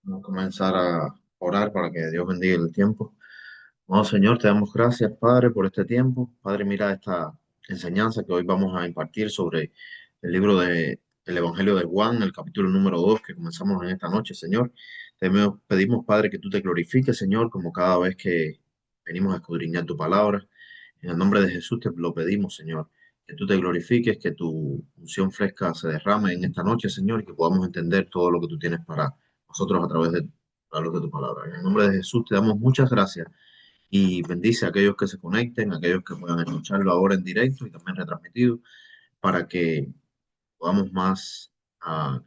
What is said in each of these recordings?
Vamos a comenzar a orar para que Dios bendiga el tiempo. Oh Señor, te damos gracias, Padre, por este tiempo. Padre, mira esta enseñanza que hoy vamos a impartir sobre el libro del Evangelio de Juan, el capítulo número 2 que comenzamos en esta noche, Señor. Pedimos, Padre, que tú te glorifiques, Señor, como cada vez que venimos a escudriñar tu palabra. En el nombre de Jesús te lo pedimos, Señor, que tú te glorifiques, que tu unción fresca se derrame en esta noche, Señor, y que podamos entender todo lo que tú tienes para nosotros a través de la luz de tu palabra. En el nombre de Jesús te damos muchas gracias y bendice a aquellos que se conecten, a aquellos que puedan escucharlo ahora en directo y también retransmitido, para que podamos más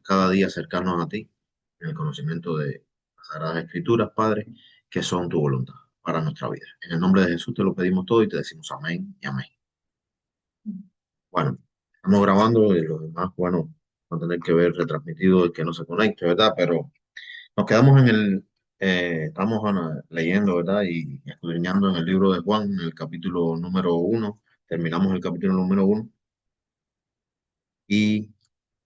cada día acercarnos a ti en el conocimiento de las Sagradas Escrituras, Padre, que son tu voluntad para nuestra vida. En el nombre de Jesús te lo pedimos todo y te decimos amén y amén. Bueno, estamos grabando y los demás, bueno, van a tener que ver retransmitido el que no se conecte, ¿verdad? Pero nos quedamos estamos leyendo, ¿verdad? Y escudriñando en el libro de Juan, en el capítulo número 1. Terminamos el capítulo número 1 y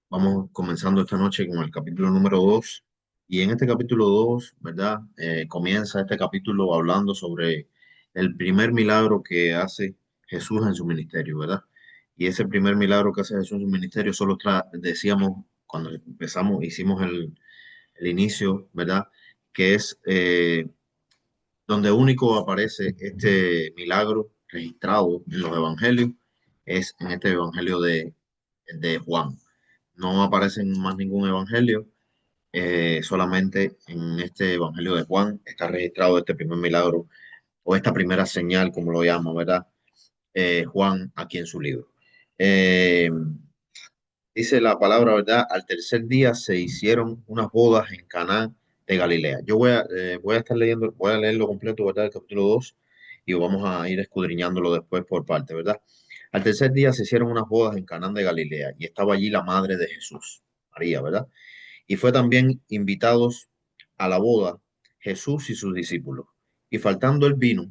vamos comenzando esta noche con el capítulo número 2. Y en este capítulo 2, ¿verdad? Comienza este capítulo hablando sobre el primer milagro que hace Jesús en su ministerio, ¿verdad? Y ese primer milagro que hace Jesús en su ministerio, decíamos cuando empezamos, hicimos el inicio, ¿verdad? Que es donde único aparece este milagro registrado en los evangelios, es en este evangelio de Juan. No aparece en más ningún evangelio, solamente en este evangelio de Juan está registrado este primer milagro o esta primera señal, como lo llama, ¿verdad? Juan aquí en su libro. Eh, Dice la palabra, ¿verdad? Al tercer día se hicieron unas bodas en Caná de Galilea. Voy a estar leyendo, voy a leerlo completo, ¿verdad? El capítulo 2 y vamos a ir escudriñándolo después por parte, ¿verdad? Al tercer día se hicieron unas bodas en Caná de Galilea y estaba allí la madre de Jesús, María, ¿verdad? Y fue también invitados a la boda Jesús y sus discípulos. Y faltando el vino,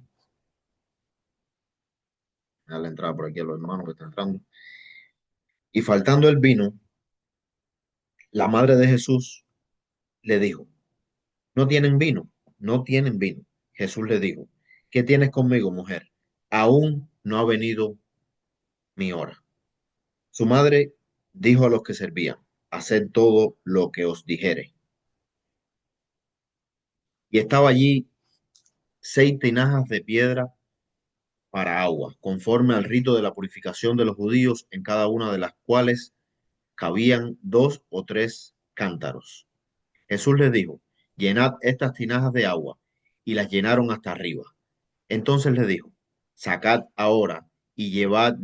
a la entrada por aquí a los hermanos que están entrando, y faltando el vino, la madre de Jesús le dijo, no tienen vino, no tienen vino. Jesús le dijo, ¿qué tienes conmigo, mujer? Aún no ha venido mi hora. Su madre dijo a los que servían, haced todo lo que os dijere. Y estaba allí 6 tinajas de piedra para agua, conforme al rito de la purificación de los judíos, en cada una de las cuales cabían 2 o 3 cántaros. Jesús les dijo, llenad estas tinajas de agua, y las llenaron hasta arriba. Entonces les dijo, sacad ahora y llevad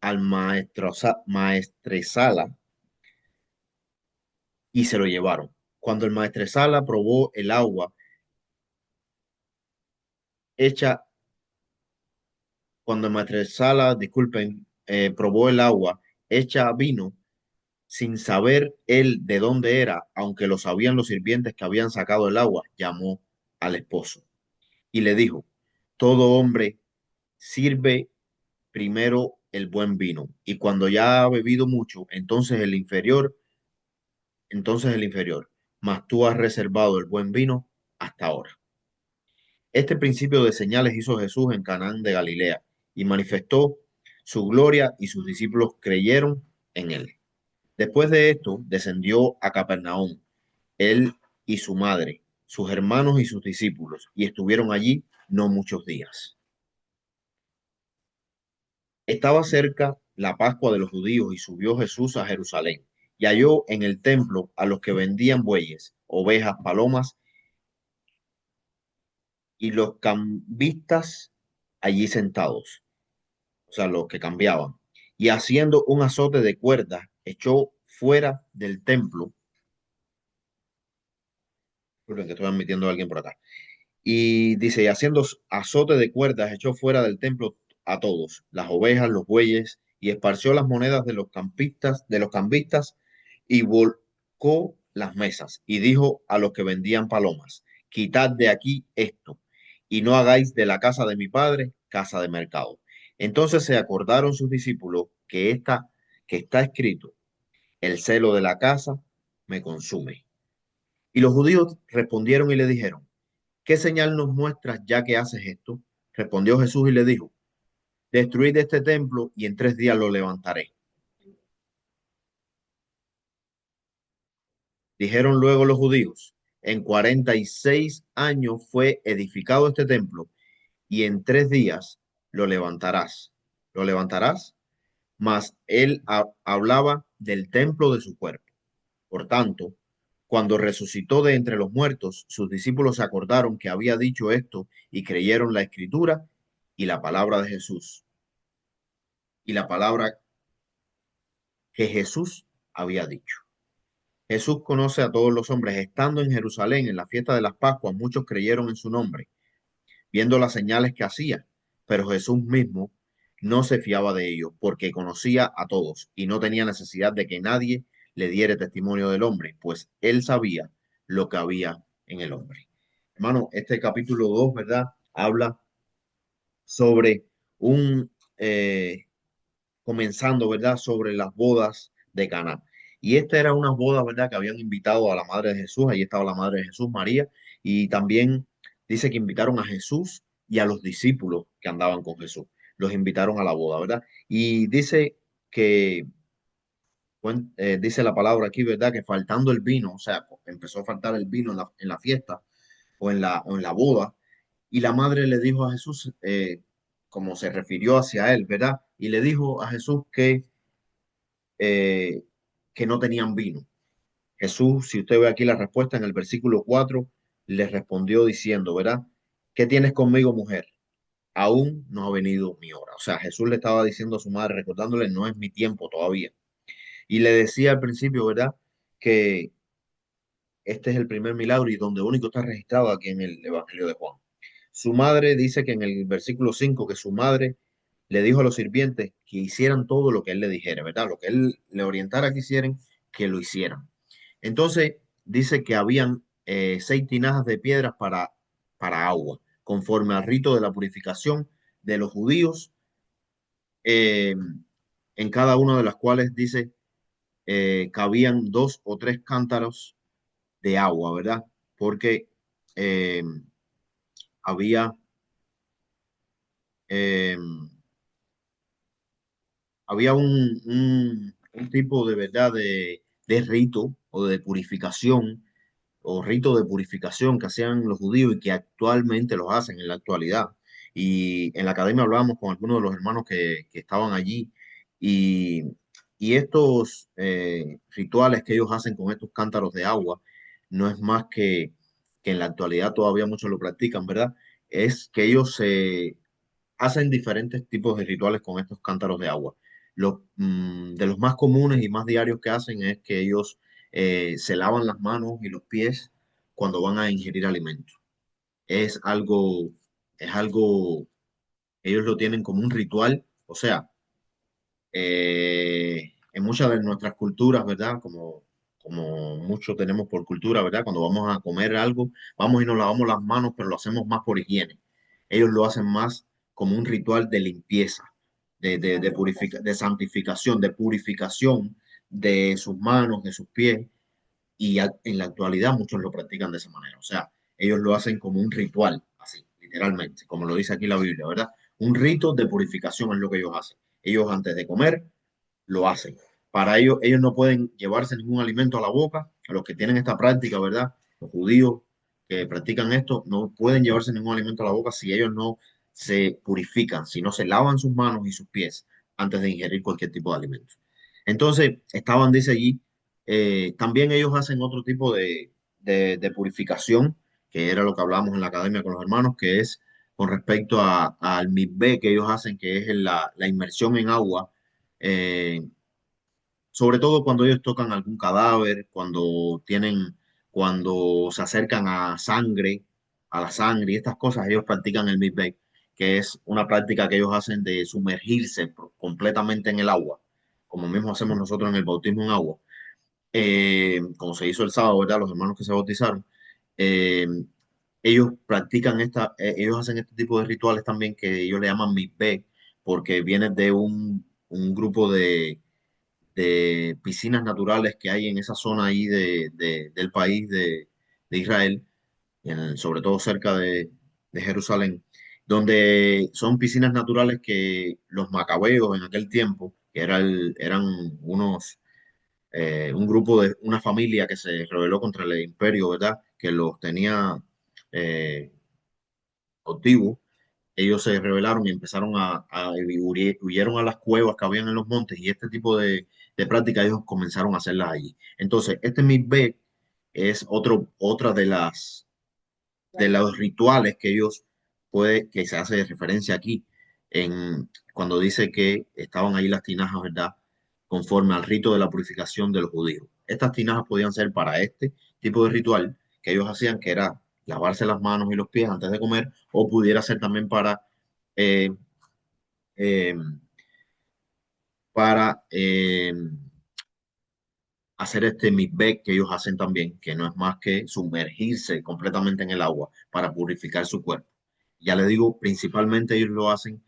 al maestresala, y se lo llevaron. Cuando el maestresala probó el agua hecha, cuando el maestresala, disculpen, probó el agua hecha vino, sin saber él de dónde era, aunque lo sabían los sirvientes que habían sacado el agua, llamó al esposo y le dijo, todo hombre sirve primero el buen vino, y cuando ya ha bebido mucho, entonces el inferior, mas tú has reservado el buen vino hasta ahora. Este principio de señales hizo Jesús en Canaán de Galilea y manifestó su gloria y sus discípulos creyeron en él. Después de esto, descendió a Capernaum, él y su madre, sus hermanos y sus discípulos, y estuvieron allí no muchos días. Estaba cerca la Pascua de los judíos y subió Jesús a Jerusalén y halló en el templo a los que vendían bueyes, ovejas, palomas y los cambistas allí sentados, o sea, los que cambiaban. Y haciendo un azote de cuerdas, echó fuera del templo. Disculpen que estoy admitiendo a alguien por acá. Y dice, y haciendo azote de cuerdas, echó fuera del templo a todos, las ovejas, los bueyes, y esparció las monedas de los cambistas, y volcó las mesas, y dijo a los que vendían palomas, quitad de aquí esto, y no hagáis de la casa de mi padre casa de mercado. Entonces se acordaron sus discípulos que está escrito, el celo de la casa me consume. Y los judíos respondieron y le dijeron, ¿qué señal nos muestras ya que haces esto? Respondió Jesús y le dijo, destruid este templo y en 3 días lo levantaré. Dijeron luego los judíos, en 46 años fue edificado este templo y en 3 días lo levantarás. ¿Lo levantarás? Mas él hablaba del templo de su cuerpo. Por tanto, cuando resucitó de entre los muertos, sus discípulos se acordaron que había dicho esto y creyeron la escritura y la palabra de Jesús y la palabra que Jesús había dicho. Jesús conoce a todos los hombres. Estando en Jerusalén en la fiesta de las Pascuas, muchos creyeron en su nombre, viendo las señales que hacía, pero Jesús mismo no se fiaba de ellos, porque conocía a todos y no tenía necesidad de que nadie le diere testimonio del hombre, pues él sabía lo que había en el hombre. Hermano, este capítulo 2, ¿verdad? Habla sobre un, comenzando, ¿verdad? Sobre las bodas de Caná. Y esta era una boda, ¿verdad? Que habían invitado a la madre de Jesús, ahí estaba la madre de Jesús, María, y también dice que invitaron a Jesús y a los discípulos que andaban con Jesús. Los invitaron a la boda, ¿verdad? Y dice que, dice la palabra aquí, ¿verdad? Que faltando el vino, o sea, empezó a faltar el vino en la fiesta o en la boda, y la madre le dijo a Jesús, como se refirió hacia él, ¿verdad? Y le dijo a Jesús eh, que no tenían vino. Jesús, si usted ve aquí la respuesta en el versículo 4 le respondió diciendo, ¿verdad? ¿Qué tienes conmigo, mujer? Aún no ha venido mi hora. O sea, Jesús le estaba diciendo a su madre, recordándole, no es mi tiempo todavía. Y le decía al principio, ¿verdad? Que este es el primer milagro y donde único está registrado aquí en el Evangelio de Juan. Su madre dice que en el versículo 5 que su madre le dijo a los sirvientes que hicieran todo lo que él le dijera, ¿verdad? Lo que él le orientara que hicieran, que lo hicieran. Entonces dice que habían 6 tinajas de piedras para agua, conforme al rito de la purificación de los judíos, eh, en cada una de las cuales dice cabían 2 o 3 cántaros de agua, ¿verdad? Porque eh, había, eh, había un tipo de verdad de rito o de purificación o rito de purificación que hacían los judíos y que actualmente los hacen en la actualidad. Y en la academia hablábamos con algunos de los hermanos que estaban allí y, y estos rituales que ellos hacen con estos cántaros de agua no es más que en la actualidad todavía muchos lo practican, ¿verdad? Es que ellos se hacen diferentes tipos de rituales con estos cántaros de agua. De los más comunes y más diarios que hacen es que ellos se lavan las manos y los pies cuando van a ingerir alimentos. Es algo, es algo, ellos lo tienen como un ritual, o sea, en muchas de nuestras culturas, ¿verdad? Como muchos tenemos por cultura, ¿verdad? Cuando vamos a comer algo, vamos y nos lavamos las manos, pero lo hacemos más por higiene. Ellos lo hacen más como un ritual de limpieza, de santificación, de purificación de sus manos, de sus pies, y en la actualidad muchos lo practican de esa manera. O sea, ellos lo hacen como un ritual, así, literalmente, como lo dice aquí la Biblia, ¿verdad? Un rito de purificación es lo que ellos hacen. Ellos antes de comer lo hacen. Para ellos, ellos no pueden llevarse ningún alimento a la boca. A los que tienen esta práctica, ¿verdad? Los judíos que practican esto no pueden llevarse ningún alimento a la boca si ellos no se purifican, si no se lavan sus manos y sus pies antes de ingerir cualquier tipo de alimento. Entonces, estaban, dice allí, también ellos hacen otro tipo de purificación, que era lo que hablábamos en la academia con los hermanos, que es con respecto al mikveh que ellos hacen, que es la inmersión en agua, eh, sobre todo cuando ellos tocan algún cadáver, cuando se acercan a la sangre y estas cosas, ellos practican el mikveh, que es una práctica que ellos hacen de sumergirse completamente en el agua, como mismo hacemos nosotros en el bautismo en agua, como se hizo el sábado, ¿verdad? Los hermanos que se bautizaron, eh, ellos hacen este tipo de rituales también que ellos le llaman mikveh, porque vienen de un grupo de piscinas naturales que hay en esa zona ahí del país de Israel, sobre todo cerca de Jerusalén, donde son piscinas naturales que los macabeos en aquel tiempo, que eran un grupo de una familia que se rebeló contra el imperio, ¿verdad? Que los tenía eh, cautivos. Ellos se rebelaron y empezaron huyeron a las cuevas que habían en los montes y este tipo de prácticas ellos comenzaron a hacerlas allí. Entonces, este Mikveh es otra de los rituales que que se hace referencia aquí, cuando dice que estaban ahí las tinajas, ¿verdad? Conforme al rito de la purificación de los judíos. Estas tinajas podían ser para este tipo de ritual que ellos hacían, que era lavarse las manos y los pies antes de comer, o pudiera ser también eh, eh, para hacer este mikveh que ellos hacen también, que no es más que sumergirse completamente en el agua para purificar su cuerpo. Ya le digo, principalmente ellos lo hacen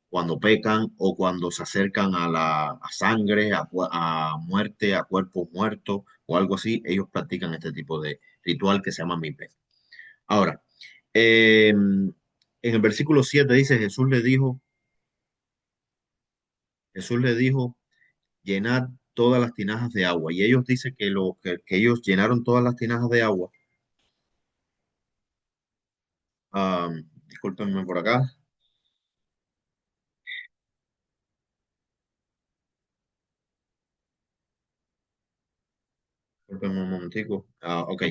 cuando pecan o cuando se acercan a la sangre, a muerte, a cuerpos muertos o algo así, ellos practican este tipo de ritual que se llama mikveh. Ahora, en el versículo 7 dice, Jesús le dijo, llenad todas las tinajas de agua. Y ellos dicen que ellos llenaron todas las tinajas de agua. Discúlpenme por acá, discúlpenme un momentico. Ok.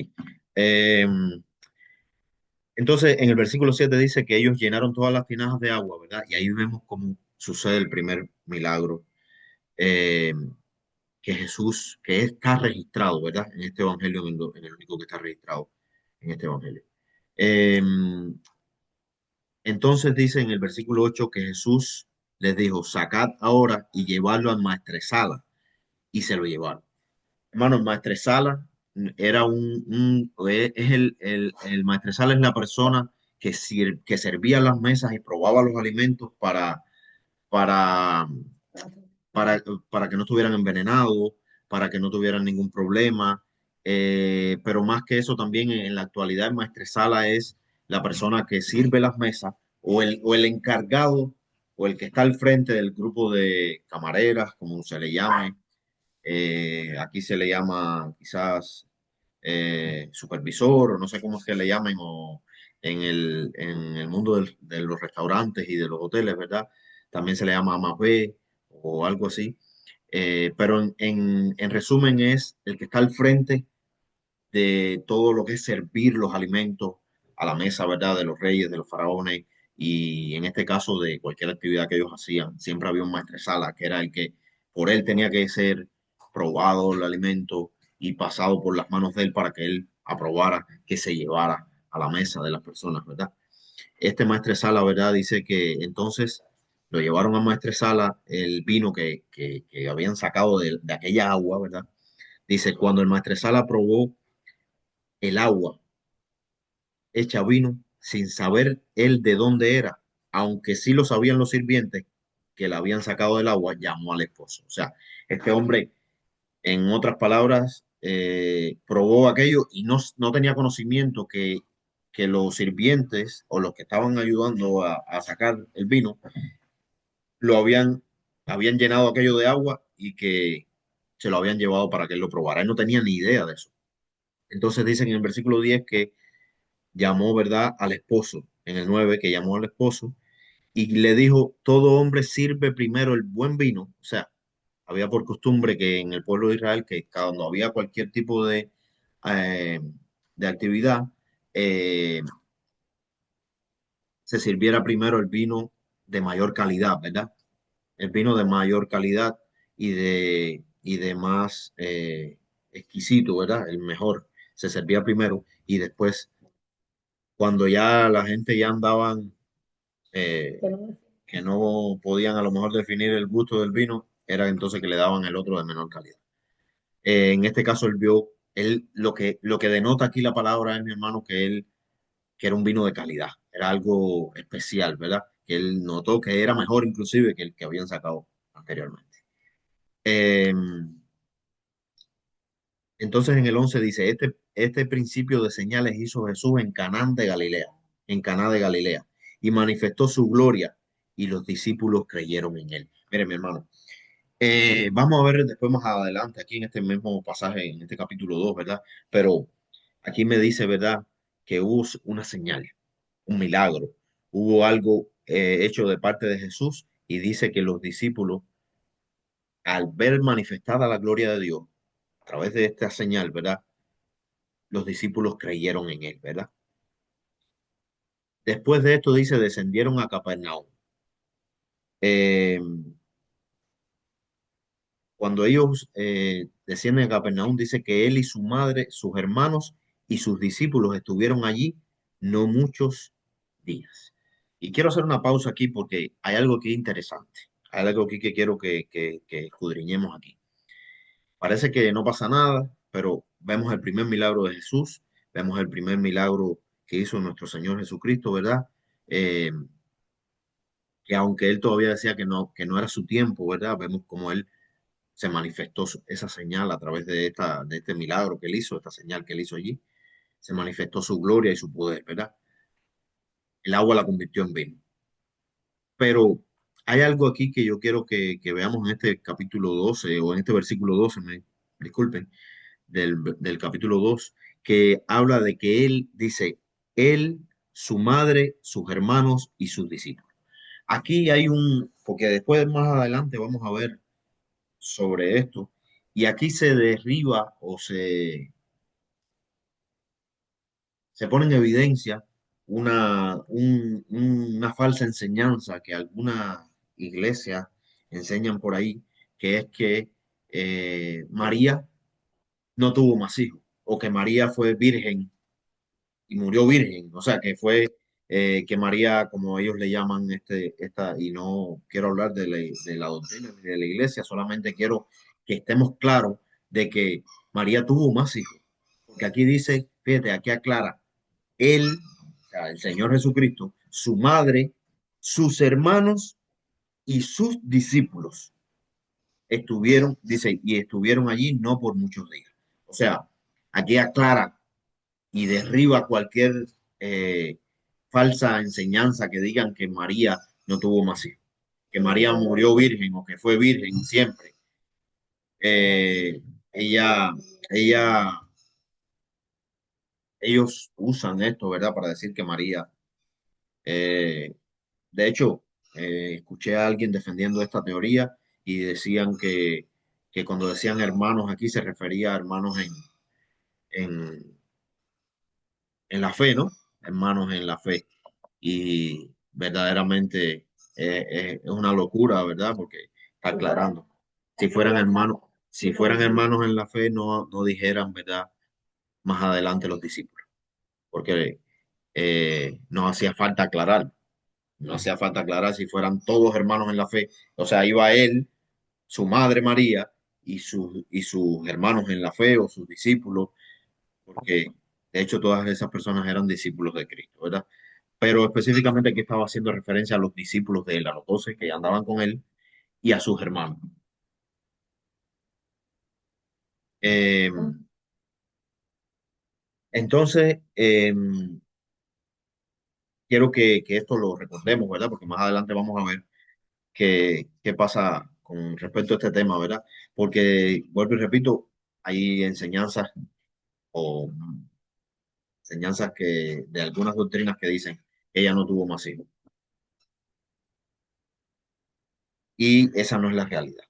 Entonces, en el versículo 7 dice que ellos llenaron todas las tinajas de agua, ¿verdad? Y ahí vemos cómo sucede el primer milagro eh, que Jesús, que está registrado, ¿verdad? En este evangelio, en el único que está registrado en este evangelio. Eh, entonces dice en el versículo 8 que Jesús les dijo, sacad ahora y llevarlo al maestresala. Y se lo llevaron. Hermano, el maestresala era es el maestresala es la persona que servía las mesas y probaba los alimentos para, para, para que no estuvieran envenenados, para que no tuvieran ningún problema. Pero más que eso, también en la actualidad, el maestresala es la persona que sirve las mesas o el encargado o el que está al frente del grupo de camareras, como se le llame. Aquí se le llama quizás supervisor o no sé cómo es que le llamen o en el mundo de los restaurantes y de los hoteles, ¿verdad? También se le llama más B o algo así. Pero en resumen es el que está al frente de todo lo que es servir los alimentos a la mesa, ¿verdad? De los reyes, de los faraones y en este caso de cualquier actividad que ellos hacían. Siempre había un maestresala que era el que por él tenía que ser probado el alimento y pasado por las manos de él para que él aprobara que se llevara a la mesa de las personas, ¿verdad? Este maestresala, ¿verdad? Dice que entonces lo llevaron a maestresala el vino que habían sacado de aquella agua, ¿verdad? Dice, cuando el maestresala probó el agua hecha vino sin saber él de dónde era, aunque sí lo sabían los sirvientes que la habían sacado del agua, llamó al esposo. O sea, este hombre, en otras palabras, probó aquello y no tenía conocimiento que los sirvientes o los que estaban ayudando a sacar el vino lo habían llenado aquello de agua y que se lo habían llevado para que él lo probara. Él no tenía ni idea de eso. Entonces dicen en el versículo 10 que llamó, ¿verdad?, al esposo, en el 9 que llamó al esposo y le dijo, todo hombre sirve primero el buen vino, o sea, había por costumbre que en el pueblo de Israel, que cuando había cualquier tipo eh, de actividad, eh, se sirviera primero el vino de mayor calidad, ¿verdad? El vino de mayor calidad y de más exquisito, ¿verdad? El mejor se servía primero y después, cuando ya la gente ya andaban eh, que no podían a lo mejor definir el gusto del vino, era entonces que le daban el otro de menor calidad. En este caso, él lo que denota aquí la palabra es, mi hermano, que era un vino de calidad, era algo especial, ¿verdad? Que él notó que era mejor inclusive que el que habían sacado anteriormente. Eh, Entonces en el 11 dice, este principio de señales hizo Jesús en Canaán de Galilea, en Caná de Galilea, y manifestó su gloria, y los discípulos creyeron en él. Mire, mi hermano, vamos a ver después más adelante, aquí en este mismo pasaje, en este capítulo 2, ¿verdad? Pero aquí me dice, ¿verdad? Que hubo una señal, un milagro, hubo algo hecho de parte de Jesús, y dice que los discípulos, al ver manifestada la gloria de Dios, a través de esta señal, ¿verdad? Los discípulos creyeron en él, ¿verdad? Después de esto dice, descendieron a Capernaum. Eh, Cuando ellos descienden a Capernaum, dice que él y su madre, sus hermanos y sus discípulos estuvieron allí no muchos días. Y quiero hacer una pausa aquí porque hay algo aquí interesante. Hay algo aquí que quiero que escudriñemos aquí. Parece que no pasa nada, pero vemos el primer milagro de Jesús, vemos el primer milagro que hizo nuestro Señor Jesucristo, ¿verdad? Eh, que aunque él todavía decía que no era su tiempo, ¿verdad? Vemos como él se manifestó esa señal a través de este milagro que él hizo, esta señal que él hizo allí, se manifestó su gloria y su poder, ¿verdad? El agua la convirtió en vino. Pero hay algo aquí que yo quiero que veamos en este capítulo 12 o en este versículo 12, disculpen, del capítulo 2 que habla de que él dice, él, su madre, sus hermanos y sus discípulos. Aquí hay porque después más adelante vamos a ver sobre esto, y aquí se derriba o se pone en evidencia una falsa enseñanza que algunas iglesias enseñan por ahí, que es que María no tuvo más hijos, o que María fue virgen y murió virgen, o sea, que fue que María, como ellos le llaman, y no quiero hablar de la doctrina ni de la iglesia, solamente quiero que estemos claros de que María tuvo más hijos, porque aquí dice, fíjate, aquí aclara, él, o sea, el Señor Jesucristo, su madre, sus hermanos y sus discípulos estuvieron, dice, y estuvieron allí no por muchos días. O sea, aquí aclara y derriba cualquier eh, falsa enseñanza que digan que María no tuvo más hijos, que María murió virgen o que fue virgen siempre. Eh, ella, ella, ellos usan esto, ¿verdad? Para decir que María, eh, de hecho, escuché a alguien defendiendo esta teoría y decían que cuando decían hermanos aquí se refería a hermanos en, en la fe, ¿no? Hermanos en la fe. Y verdaderamente es una locura, ¿verdad? Porque está aclarando. Si fueran hermanos, si fueran hermanos en la fe, no dijeran, ¿verdad? Más adelante los discípulos, porque no hacía falta aclarar, no hacía falta aclarar si fueran todos hermanos en la fe. O sea, iba él, su madre María y sus hermanos en la fe o sus discípulos, porque de hecho todas esas personas eran discípulos de Cristo, ¿verdad? Pero específicamente aquí estaba haciendo referencia a los discípulos de él, a los 12 que andaban con él y a sus hermanos. Eh, entonces, quiero que esto lo recordemos, ¿verdad? Porque más adelante vamos a ver qué pasa con respecto a este tema, ¿verdad? Porque, vuelvo y repito, hay enseñanzas o enseñanzas de algunas doctrinas que dicen que ella no tuvo más hijos. Y esa no es la realidad.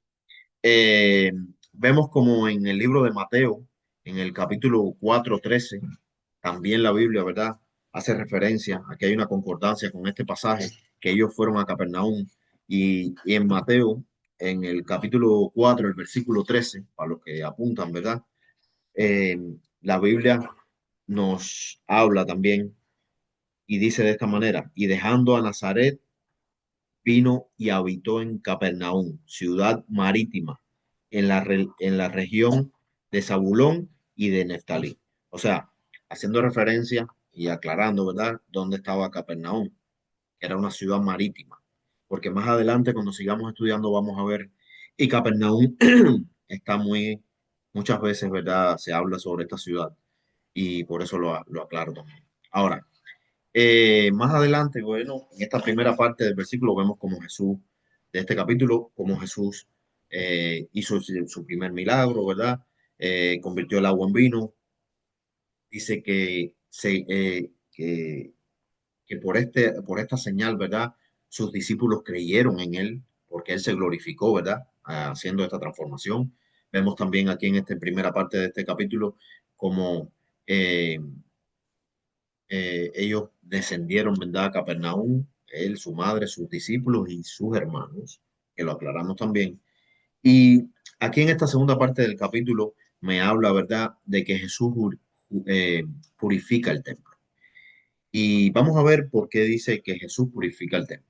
Eh, Vemos como en el libro de Mateo, en el capítulo 4:13 también la Biblia, ¿verdad? Hace referencia, aquí hay una concordancia con este pasaje, que ellos fueron a Capernaum y en Mateo, en el capítulo 4 el versículo 13 para los que apuntan, ¿verdad? Eh, la Biblia nos habla también y dice de esta manera, y dejando a Nazaret, vino y habitó en Capernaum, ciudad marítima, en la región de Zabulón y de Neftalí. O sea, haciendo referencia y aclarando, ¿verdad?, dónde estaba Capernaum, que era una ciudad marítima. Porque más adelante, cuando sigamos estudiando, vamos a ver, y Capernaum está muy, Muchas veces, ¿verdad? Se habla sobre esta ciudad y por eso lo aclaro también. Ahora, más adelante, bueno, en esta primera parte del versículo vemos como Jesús, de este capítulo, como Jesús hizo su primer milagro, ¿verdad? Convirtió el agua en vino. Dice que por esta señal, ¿verdad? Sus discípulos creyeron en él, porque él se glorificó, ¿verdad? Haciendo esta transformación. Vemos también aquí en esta primera parte de este capítulo como eh, ellos descendieron, ¿verdad? A Capernaum, él, su madre, sus discípulos y sus hermanos, que lo aclaramos también. Y aquí en esta segunda parte del capítulo me habla, ¿verdad?, de que Jesús purifica el templo. Y vamos a ver por qué dice que Jesús purifica el templo.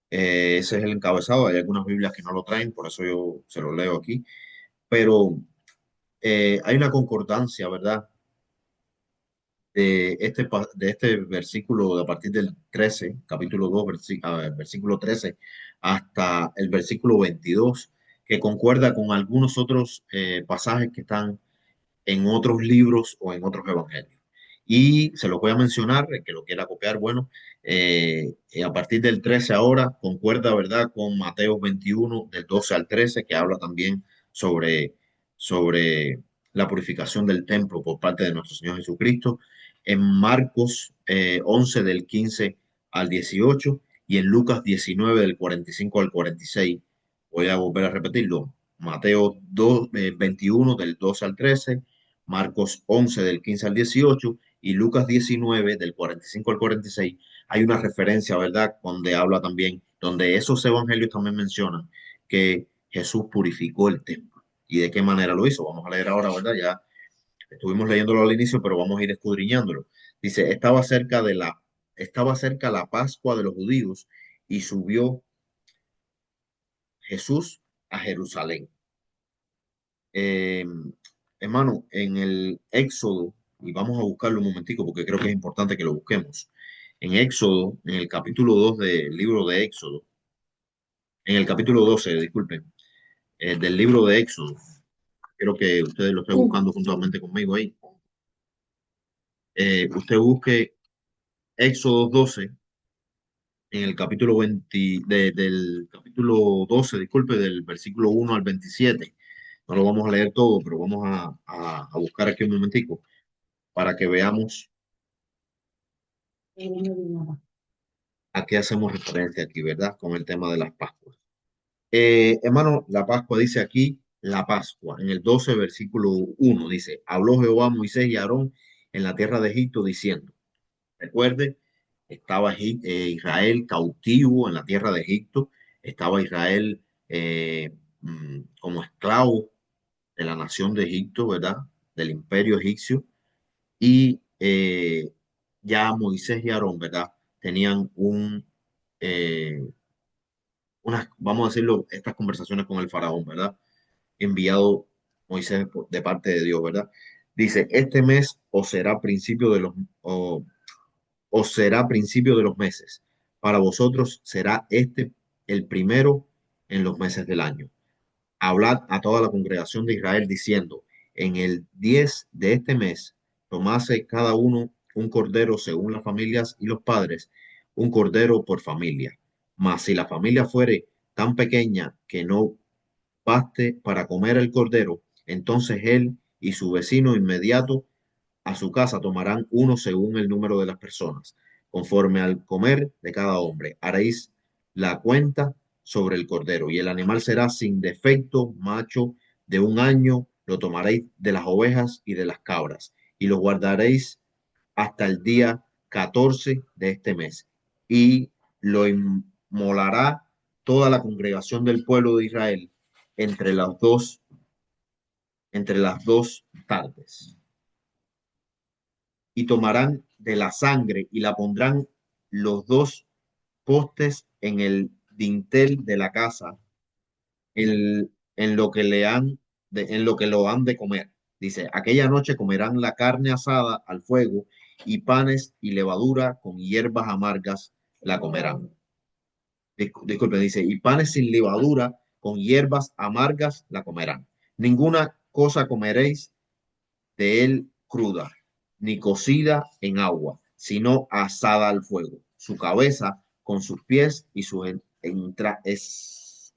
Ese es el encabezado. Hay algunas Biblias que no lo traen, por eso yo se lo leo aquí. Pero hay una concordancia, ¿verdad? De este versículo, de a partir del 13 capítulo 2 versículo 13 hasta el versículo 22 que concuerda con algunos otros pasajes que están en otros libros o en otros evangelios. Y se lo voy a mencionar, el que lo quiera copiar, bueno, a partir del 13 ahora, concuerda, ¿verdad?, con Mateo 21, del 12 al 13 que habla también sobre la purificación del templo por parte de nuestro Señor Jesucristo, en Marcos 11, del 15 al 18 y en Lucas 19, del 45 al 46. Voy a volver a repetirlo. Mateo 2, 21, del 12 al 13, Marcos 11 del 15 al 18 y Lucas 19 del 45 al 46, hay una referencia, ¿verdad? Donde habla también, donde esos evangelios también mencionan que Jesús purificó el templo. ¿Y de qué manera lo hizo? Vamos a leer ahora, ¿verdad? Ya estuvimos leyéndolo al inicio, pero vamos a ir escudriñándolo. Dice, estaba cerca la Pascua de los judíos y subió Jesús a Jerusalén. Eh, Hermano, en el Éxodo, y vamos a buscarlo un momentico porque creo que es importante que lo busquemos. En Éxodo, en el capítulo 2 del libro de Éxodo, en el capítulo 12, disculpen, del libro de Éxodo, quiero que ustedes lo estén buscando juntamente conmigo ahí. Usted busque Éxodo 12 en el capítulo 20, del capítulo 12, disculpe, del versículo 1 al 27. No lo vamos a leer todo, pero vamos a buscar aquí un momentico para que veamos a qué hacemos referencia aquí, ¿verdad? Con el tema de las Pascuas. Hermano, la Pascua dice aquí, la Pascua, en el 12, versículo 1, dice, habló Jehová a Moisés y a Aarón en la tierra de Egipto diciendo, recuerde, estaba Israel cautivo en la tierra de Egipto, estaba Israel como esclavo de la nación de Egipto, ¿verdad? Del imperio egipcio, y ya Moisés y Aarón, ¿verdad? Tenían eh, vamos a decirlo, estas conversaciones con el faraón, ¿verdad? Enviado Moisés de parte de Dios, ¿verdad? Dice, este mes o, os será principio de los meses. Para vosotros será este el primero en los meses del año. Hablad a toda la congregación de Israel diciendo, en el 10 de este mes, tomase cada uno un cordero según las familias y los padres, un cordero por familia. Mas si la familia fuere tan pequeña que no baste para comer el cordero, entonces él y su vecino inmediato a su casa tomarán uno según el número de las personas, conforme al comer de cada hombre. Haréis la cuenta sobre el cordero, y el animal será sin defecto, macho de un año, lo tomaréis de las ovejas y de las cabras, y lo guardaréis hasta el día 14 de este mes, y lo inmolará toda la congregación del pueblo de Israel entre entre las dos tardes y tomarán de la sangre y la pondrán los dos postes en el dintel de la casa, en lo que en lo que lo han de comer. Dice, aquella noche comerán la carne asada al fuego y panes y levadura con hierbas amargas la comerán. Disculpe, dice, y panes sin levadura con hierbas amargas la comerán. Ninguna cosa comeréis de él cruda, ni cocida en agua, sino asada al fuego. Su cabeza con sus pies y sus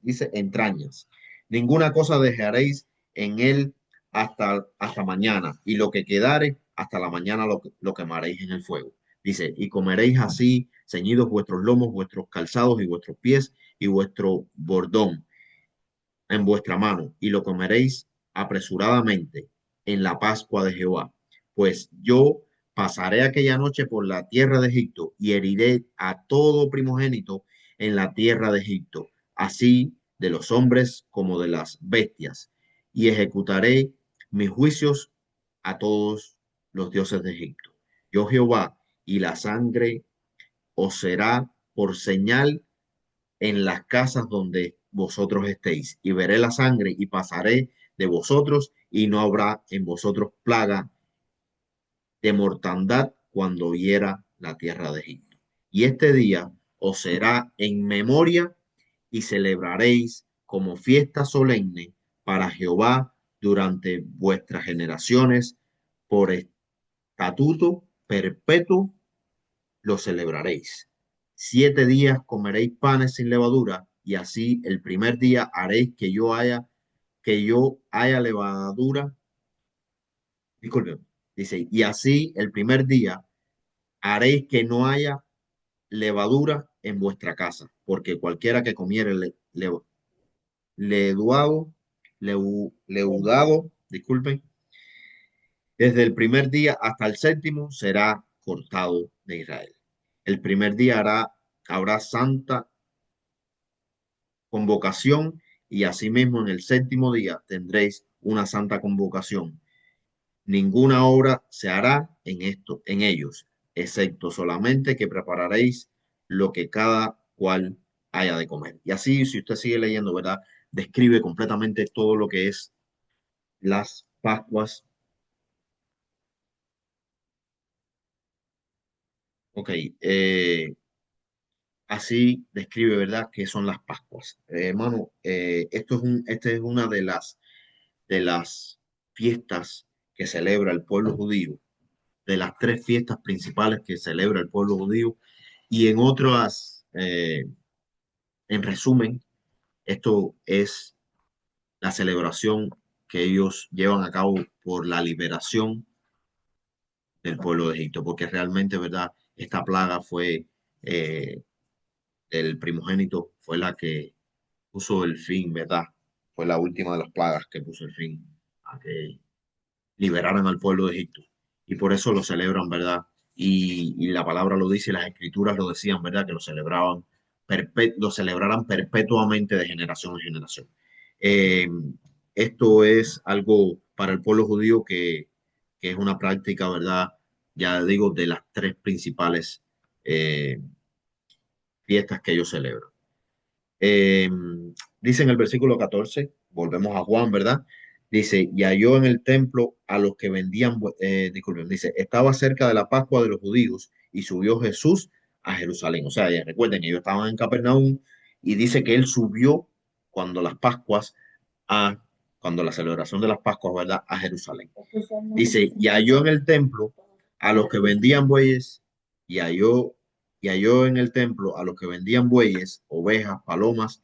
dice, entrañas. Ninguna cosa dejaréis en él hasta mañana, y lo que quedare hasta la mañana lo quemaréis en el fuego. Dice, y comeréis así, ceñidos vuestros lomos, vuestros calzados y vuestros pies y vuestro bordón en vuestra mano, y lo comeréis apresuradamente en la Pascua de Jehová. Pues yo pasaré aquella noche por la tierra de Egipto y heriré a todo primogénito en la tierra de Egipto, así de los hombres como de las bestias, y ejecutaré mis juicios a todos los dioses de Egipto. Yo Jehová, y la sangre os será por señal en las casas donde vosotros estéis, y veré la sangre y pasaré de vosotros, y no habrá en vosotros plaga de mortandad cuando hiera la tierra de Egipto. Y este día os será en memoria y celebraréis como fiesta solemne para Jehová durante vuestras generaciones, por estatuto perpetuo lo celebraréis. 7 días comeréis panes sin levadura, y así el primer día haréis que yo haya levadura. Disculpen, dice, y así el primer día haréis que no haya levadura en vuestra casa, porque cualquiera que comiere leudado, leudado, disculpen, desde el primer día hasta el séptimo será cortado de Israel. El primer día habrá santa convocación, y asimismo en el séptimo día tendréis una santa convocación. Ninguna obra se hará en ellos, excepto solamente que prepararéis lo que cada cual haya de comer. Y así, si usted sigue leyendo, ¿verdad? Describe completamente todo lo que es las Pascuas. Ok, así describe, ¿verdad?, qué son las Pascuas. Hermano, esta es una de las fiestas que celebra el pueblo judío, de las tres fiestas principales que celebra el pueblo judío, y en otras, en resumen, esto es la celebración que ellos llevan a cabo por la liberación del pueblo de Egipto, porque realmente, ¿verdad? Esta plaga fue eh, el primogénito, fue la que puso el fin, ¿verdad? Fue la última de las plagas que puso el fin a que liberaran al pueblo de Egipto. Y por eso lo celebran, ¿verdad? Y la palabra lo dice, las escrituras lo decían, ¿verdad? Que lo celebraban, lo celebraran perpetuamente de generación en generación. Eh, Esto es algo para el pueblo judío que es una práctica, ¿verdad? Ya digo, de las tres principales eh, fiestas que ellos celebran. Eh, Dice en el versículo 14, volvemos a Juan, ¿verdad? Dice, y halló en el templo a los que vendían, disculpen, dice, estaba cerca de la Pascua de los judíos y subió Jesús a Jerusalén. O sea, ya recuerden, ellos estaban en Capernaum, y dice que él subió cuando las Pascuas, a, cuando la celebración de las Pascuas, ¿verdad? A Jerusalén. Dice, y halló en el templo a los que vendían bueyes, y halló en el templo a los que vendían bueyes, ovejas, palomas,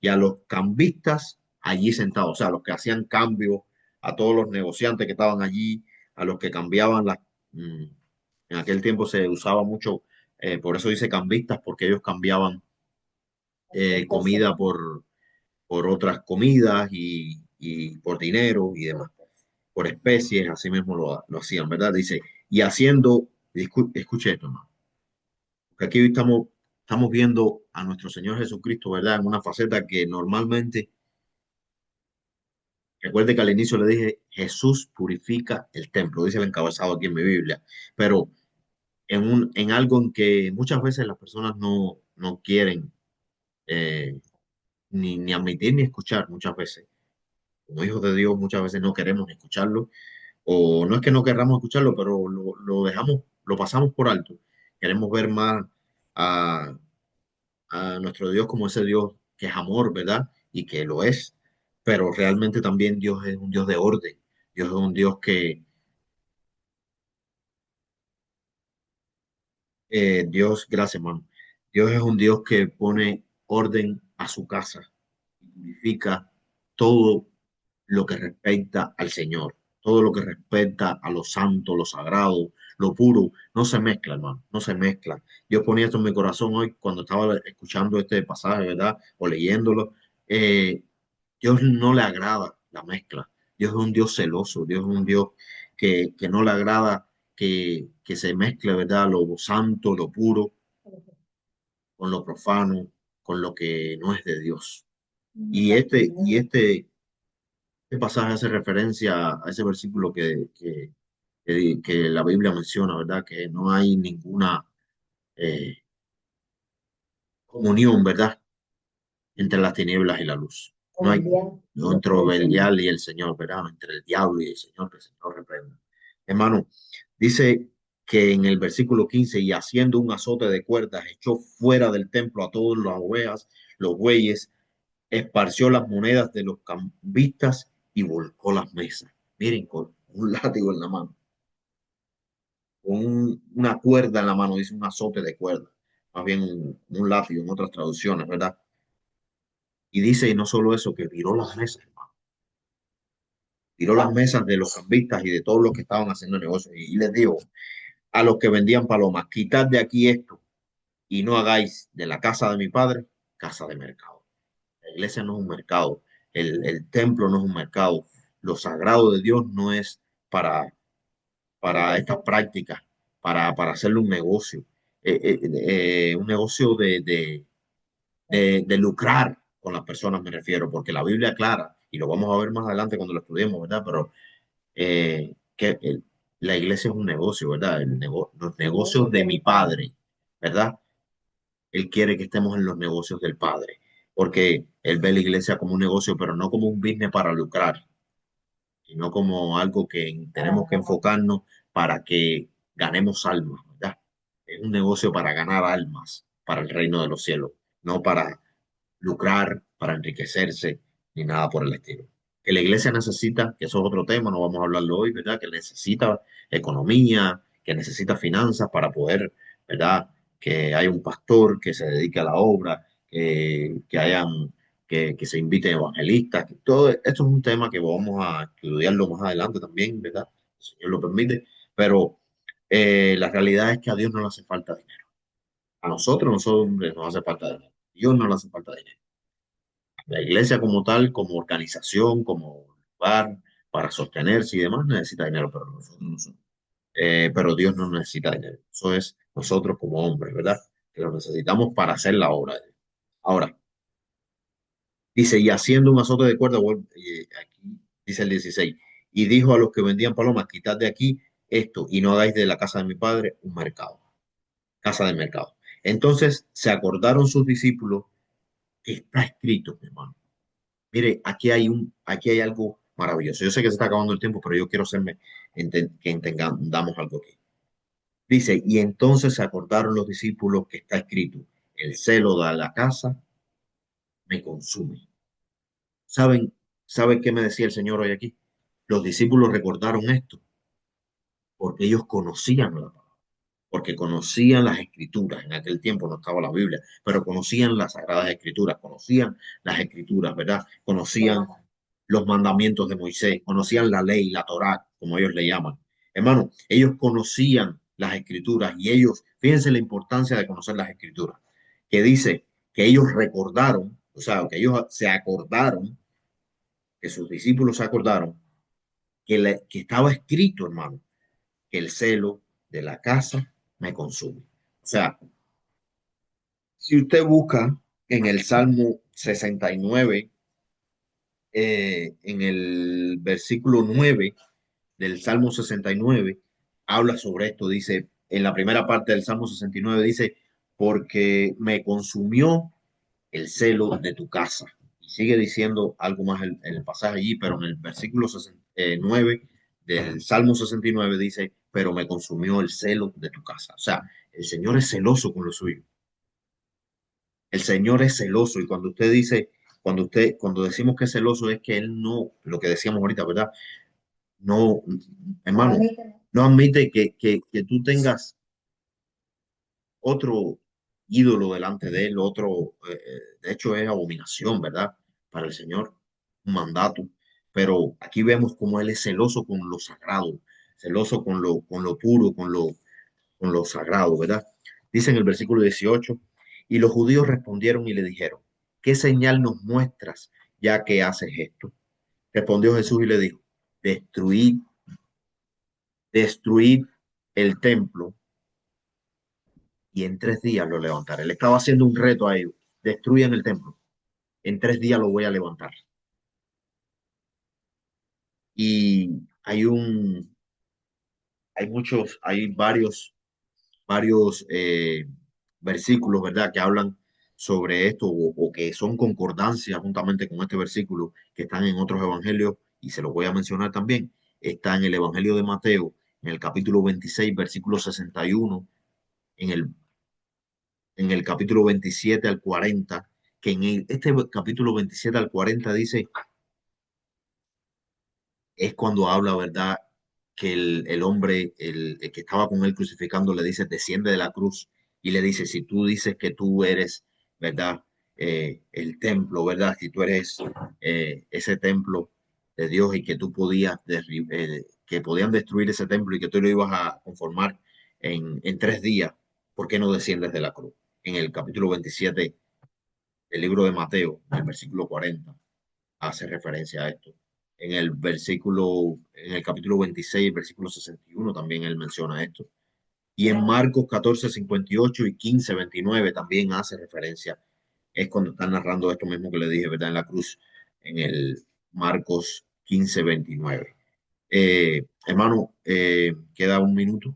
y a los cambistas allí sentados, o sea, a los que hacían cambio, a todos los negociantes que estaban allí, a los que cambiaban en aquel tiempo se usaba mucho, por eso dice cambistas, porque ellos cambiaban comida por otras comidas, y por dinero y demás, por especies, así mismo lo hacían, ¿verdad? Dice, y haciendo, escuche esto, hermano, que aquí estamos viendo a nuestro Señor Jesucristo, ¿verdad? En una faceta que normalmente, recuerde que al inicio le dije, Jesús purifica el templo, dice el encabezado aquí en mi Biblia, pero en algo en que muchas veces las personas no quieren eh, ni admitir ni escuchar muchas veces. Como hijos de Dios muchas veces no queremos escucharlo, o no es que no querramos escucharlo, pero lo dejamos, lo pasamos por alto. Queremos ver más a, a nuestro Dios como ese Dios que es amor, ¿verdad? Y que lo es. pero realmente también Dios es un Dios de orden. Dios es un Dios Dios, gracias, hermano. Dios es un Dios que pone orden a su casa y purifica todo lo que respecta al Señor, todo lo que respecta a lo santo, lo sagrado, lo puro. No se mezcla, hermano, no se mezcla. Dios ponía esto en mi corazón hoy cuando estaba escuchando este pasaje, ¿verdad? O leyéndolo. Eh, Dios no le agrada la mezcla. Dios es un Dios celoso. Dios es un Dios que no le agrada que se mezcle, ¿verdad? Lo santo, lo puro, con lo profano, con lo que no es de Dios. Este pasaje hace referencia a ese versículo que la Biblia menciona, ¿verdad? Que no hay ninguna eh, comunión, ¿verdad? Entre las tinieblas y la luz. No hay, no entre Belial y el Señor, ¿verdad? Entre el diablo y el Señor, que el Señor reprenda. Hermano, dice que en el versículo 15 y haciendo un azote de cuerdas, echó fuera del templo a todas las ovejas, los bueyes, esparció las monedas de los cambistas y volcó las mesas. Miren, con un látigo en la mano, con una cuerda en la mano, dice un azote de cuerda, más bien un látigo en otras traducciones, ¿verdad? Y dice, y no solo eso, que viró las mesas, hermano. Tiró las mesas de los cambistas y de todos los que estaban haciendo negocios. Y les digo a los que vendían palomas, quitad de aquí esto y no hagáis de la casa de mi padre casa de mercado. La iglesia no es un mercado, el templo no es un mercado, lo sagrado de Dios no es para, para estas prácticas, para hacerle un negocio de lucrar con las personas me refiero, porque la Biblia aclara, y lo vamos a ver más adelante cuando lo estudiemos, ¿verdad? Pero la iglesia es un negocio, ¿verdad? Los negocios de mi padre, ¿verdad? Él quiere que estemos en los negocios del padre, porque él ve la iglesia como un negocio, pero no como un business para lucrar, sino como algo que tenemos que enfocarnos para que ganemos almas, ¿verdad? Es un negocio para ganar almas para el reino de los cielos, no para lucrar, para enriquecerse, ni nada por el estilo. Que la iglesia necesita, que eso es otro tema, no vamos a hablarlo hoy, ¿verdad? Que necesita economía, que necesita finanzas para poder, ¿verdad? Que haya un pastor que se dedique a la obra, que hayan, que se inviten evangelistas, que todo esto es un tema que vamos a estudiarlo más adelante también, ¿verdad? Si el Señor lo permite, pero la realidad es que a Dios no le hace falta dinero. A nosotros, hombres, nos hace falta dinero. A Dios no le hace falta dinero. La iglesia como tal, como organización, como lugar para sostenerse y demás, necesita dinero, pero nosotros no somos. Pero Dios no necesita dinero. Eso es nosotros como hombres, ¿verdad? Que lo necesitamos para hacer la obra de Dios. Ahora, dice, y haciendo un azote de cuerda, aquí dice el 16, y dijo a los que vendían palomas, quitad de aquí esto y no hagáis de la casa de mi padre un mercado, casa de mercado. Entonces se acordaron sus discípulos que está escrito, mi hermano. Mire, aquí hay algo maravilloso. Yo sé que se está acabando el tiempo, pero yo quiero que entendamos algo aquí. Dice, y entonces se acordaron los discípulos que está escrito, el celo de la casa me consume. ¿Saben, saben qué me decía el Señor hoy aquí? Los discípulos recordaron esto porque ellos conocían la palabra, porque conocían las escrituras. En aquel tiempo no estaba la Biblia, pero conocían las sagradas escrituras, conocían las escrituras, ¿verdad? Conocían los mandamientos de Moisés, conocían la ley, la Torá, como ellos le llaman. Hermano, ellos conocían las escrituras y ellos, fíjense la importancia de conocer las escrituras, que dice que ellos recordaron, o sea, que ellos se acordaron, que sus discípulos se acordaron, que estaba escrito, hermano, que el celo de la casa me consume. O sea, si usted busca en el Salmo 69, en el versículo 9 del Salmo 69, habla sobre esto. Dice, en la primera parte del Salmo 69, dice, porque me consumió el celo de tu casa. Y sigue diciendo algo más el pasaje allí, pero en el versículo 9 del Salmo 69 dice, pero me consumió el celo de tu casa. O sea, el Señor es celoso con lo suyo. El Señor es celoso y cuando usted dice, cuando decimos que es celoso es que él no, lo que decíamos ahorita, ¿verdad? No, hermano, no admite que tú tengas otro ídolo delante de él, otro, de hecho es abominación, ¿verdad? Para el Señor, un mandato. Pero aquí vemos cómo él es celoso con lo sagrado, celoso con lo puro, con lo sagrado, ¿verdad? Dice en el versículo 18, y los judíos respondieron y le dijeron, ¿qué señal nos muestras ya que haces esto? Respondió Jesús y le dijo, destruid, destruid el templo y en 3 días lo levantaré. Le estaba haciendo un reto a ellos, destruyan el templo, en 3 días lo voy a levantar. Y hay varios versículos, ¿verdad?, que hablan sobre esto o que son concordancias juntamente con este versículo que están en otros evangelios y se los voy a mencionar también. Está en el Evangelio de Mateo, en el capítulo 26, versículo 61, en el capítulo 27 al 40, que este capítulo 27 al 40 dice, es cuando habla, ¿verdad? Que el hombre, el que estaba con él crucificando, le dice, desciende de la cruz y le dice, si tú dices que tú eres, ¿verdad? El templo, ¿verdad? Si tú eres ese templo de Dios y que tú podías, que podían destruir ese templo y que tú lo ibas a conformar en 3 días, ¿por qué no desciendes de la cruz? En el capítulo 27 del libro de Mateo, en el versículo 40 hace referencia a esto. En el capítulo 26, versículo 61, también él menciona esto. Y en Marcos 14, 58 y 15, 29 también hace referencia. Es cuando están narrando esto mismo que le dije, ¿verdad? En la cruz, en el Marcos 15, 29. Hermano, queda un minuto,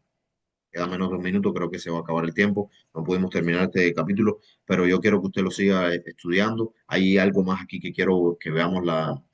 queda menos de un minuto, creo que se va a acabar el tiempo. No podemos terminar este capítulo, pero yo quiero que usted lo siga estudiando. Hay algo más aquí que quiero que veamos